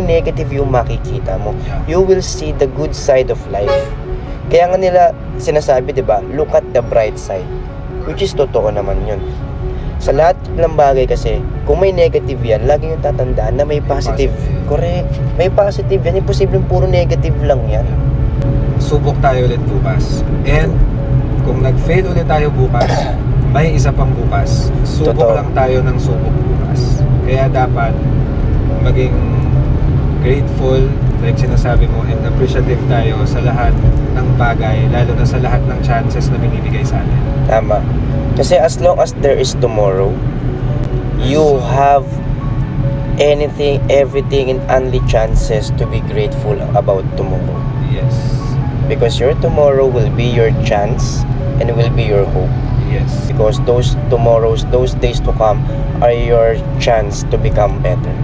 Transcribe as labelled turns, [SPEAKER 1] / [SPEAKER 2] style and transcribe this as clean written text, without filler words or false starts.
[SPEAKER 1] negative yung makikita mo. You will see the good side of life. Kaya nga nila sinasabi, 'di ba? Look at the bright side. Which is totoo naman 'yun. Sa lahat ng bagay kasi, kung may negative yan, lagi yung tatandaan na may positive. Correct. May positive yan. Imposibleng puro negative lang yan.
[SPEAKER 2] Subok tayo ulit bukas. And kung nag-fail ulit tayo bukas, may isa pang bukas. Subok
[SPEAKER 1] Totoo.
[SPEAKER 2] lang tayo ng subok bukas. Kaya dapat maging grateful, like sinasabi mo, and appreciative tayo sa lahat ng bagay, lalo na sa lahat ng chances na binibigay sa atin.
[SPEAKER 1] Tama. Kasi as long as there is tomorrow, you have anything, everything, and only chances to be grateful about tomorrow.
[SPEAKER 2] Yes.
[SPEAKER 1] Because your tomorrow will be your chance and will be your hope.
[SPEAKER 2] Yes.
[SPEAKER 1] Because those tomorrows, those days to come are your chance to become better.